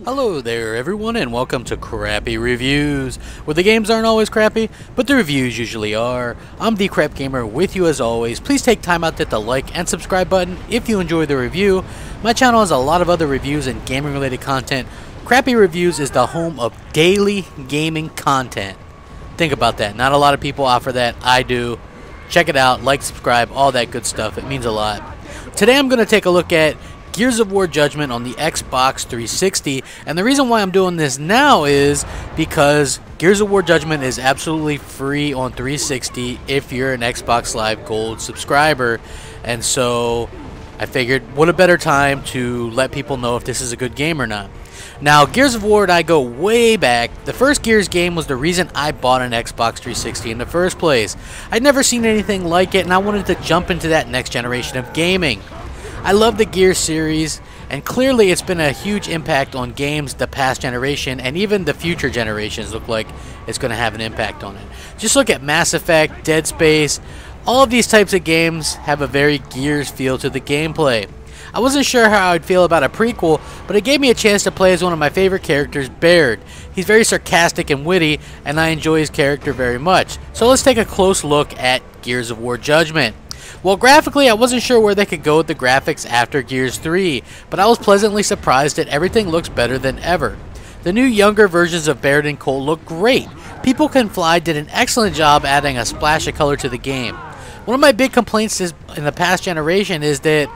Hello there everyone, and welcome to Crappy Reviews, where the games aren't always crappy, but the reviews usually are. I'm the Crap Gamer with you as always. Please take time out to hit the like and subscribe button if you enjoy the review. My channel has a lot of other reviews and gaming related content. Crappy Reviews is the home of daily gaming content. Think about that. Not a lot of people offer that. I do. Check it out, like, subscribe, all that good stuff. It means a lot. Today I'm going to take a look at Gears of War Judgment on the Xbox 360, and the reason why I'm doing this now is because Gears of War Judgment is absolutely free on 360 if you're an Xbox Live Gold subscriber, and so I figured what a better time to let people know if this is a good game or not. Now, Gears of War and I go way back. The first Gears game was the reason I bought an Xbox 360 in the first place. I'd never seen anything like it, and I wanted to jump into that next generation of gaming. I love the Gears series, and clearly it's been a huge impact on games the past generation, and even the future generations look like it's going to have an impact on it. Just look at Mass Effect, Dead Space. All of these types of games have a very Gears feel to the gameplay. I wasn't sure how I'd feel about a prequel, but it gave me a chance to play as one of my favorite characters, Baird. He's very sarcastic and witty, and I enjoy his character very much. So let's take a close look at Gears of War Judgment. Well, graphically, I wasn't sure where they could go with the graphics after Gears 3, but I was pleasantly surprised that everything looks better than ever. The new younger versions of Baird and Cole look great. People Can Fly did an excellent job adding a splash of color to the game. One of my big complaints in the past generation is that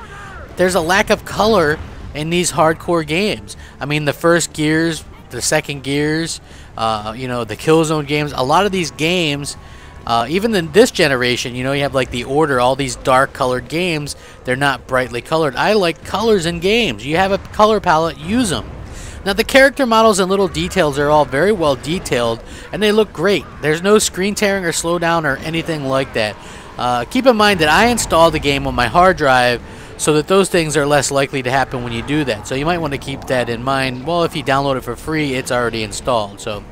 there's a lack of color in these hardcore games. I mean, the first Gears, the second Gears, the Killzone games, a lot of these games, even in this generation, you have like the Order, all these dark colored games, they're not brightly colored. I like colors in games. You have a color palette, use them. Now, the character models and little details are all very well detailed, and they look great. There's no screen tearing or slowdown or anything like that. Keep in mind that I installed the game on my hard drive, so that those things are less likely to happen when you do that. So you might want to keep that in mind. Well, if you download it for free, it's already installed. So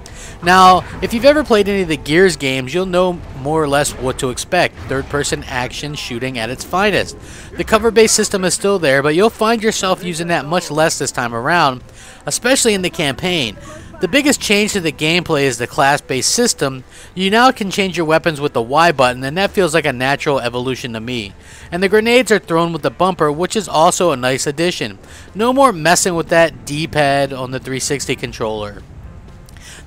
now, if you've ever played any of the Gears games, you'll know more or less what to expect. Third-person action shooting at its finest. The cover-based system is still there, but you'll find yourself using that much less this time around, especially in the campaign. The biggest change to the gameplay is the class-based system. You now can change your weapons with the Y button, and that feels like a natural evolution to me. And the grenades are thrown with the bumper, which is also a nice addition. No more messing with that D-pad on the 360 controller.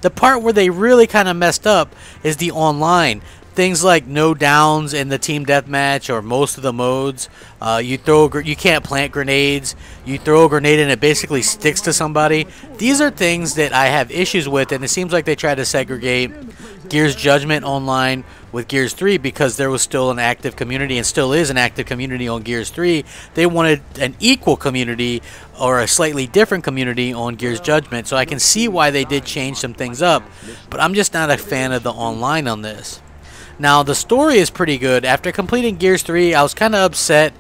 The part where they really kind of messed up is the online. Things like no downs in the team deathmatch or most of the modes. You can't plant grenades. You throw a grenade and it basically sticks to somebody. These are things that I have issues with, and it seems like they try to segregate Gears Judgment online with Gears 3 because there was still an active community and still is an active community on Gears 3. They wanted an equal community or a slightly different community on Gears Judgment, so I can see why they did change some things up, but I'm just not a fan of the online on this. Now, the story is pretty good. After completing Gears 3, I was kind of upset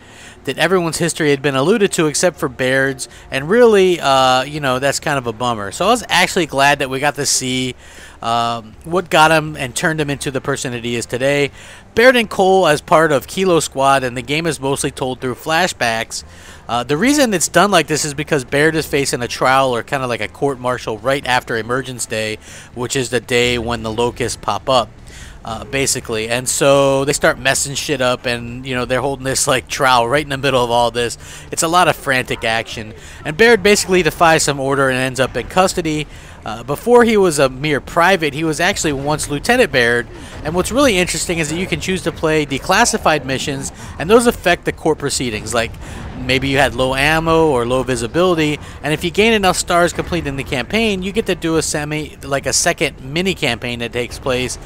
that everyone's history had been alluded to except for Baird's, and really, that's kind of a bummer. So I was actually glad that we got to see what got him and turned him into the person that he is today. Baird and Cole as part of Kilo Squad, and the game is mostly told through flashbacks. The reason it's done like this is because Baird is facing a trial or kind of like a court-martial right after Emergence Day, which is the day when the locusts pop up. Basically, and so they start messing shit up, and they're holding this like trial right in the middle of all this. It's a lot of frantic action, and Baird basically defies some order and ends up in custody. Before he was a mere private, he was actually once Lieutenant Baird, and what's really interesting is that you can choose to play declassified missions, and those affect the court proceedings. Like maybe you had low ammo or low visibility, and if you gain enough stars completing the campaign, you get to do a second mini campaign that takes place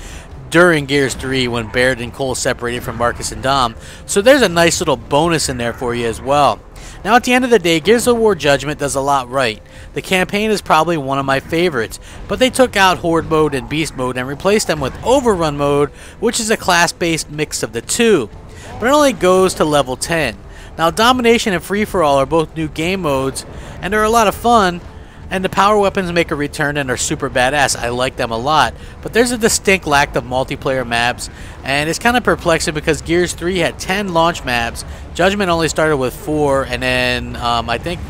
during Gears 3 when Baird and Cole separated from Marcus and Dom. So there's a nice little bonus in there for you as well. Now, at the end of the day, Gears of War Judgment does a lot right. The campaign is probably one of my favorites, but they took out Horde mode and Beast mode and replaced them with Overrun mode, which is a class-based mix of the two. But it only goes to level 10. Now, Domination and Free-for-All are both new game modes, and they're a lot of fun, and the power weapons make a return and are super badass. I like them a lot. But there's a distinct lack of multiplayer maps, and it's kind of perplexing because Gears 3 had 10 launch maps. Judgment only started with 4, and then I think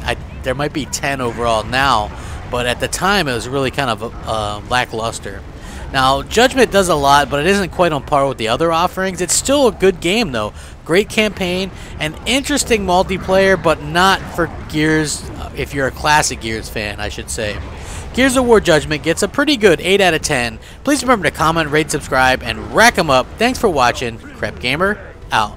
there might be 10 overall now. but at the time it was really kind of lackluster. Now, Judgment does a lot, but it isn't quite on par with the other offerings. It's still a good game, though. Great campaign, and interesting multiplayer, but not for Gears, if you're a classic Gears fan, I should say. Gears of War Judgment gets a pretty good 8 out of 10. Please remember to comment, rate, subscribe, and rack 'em up. Thanks for watching. CrapGamer, out.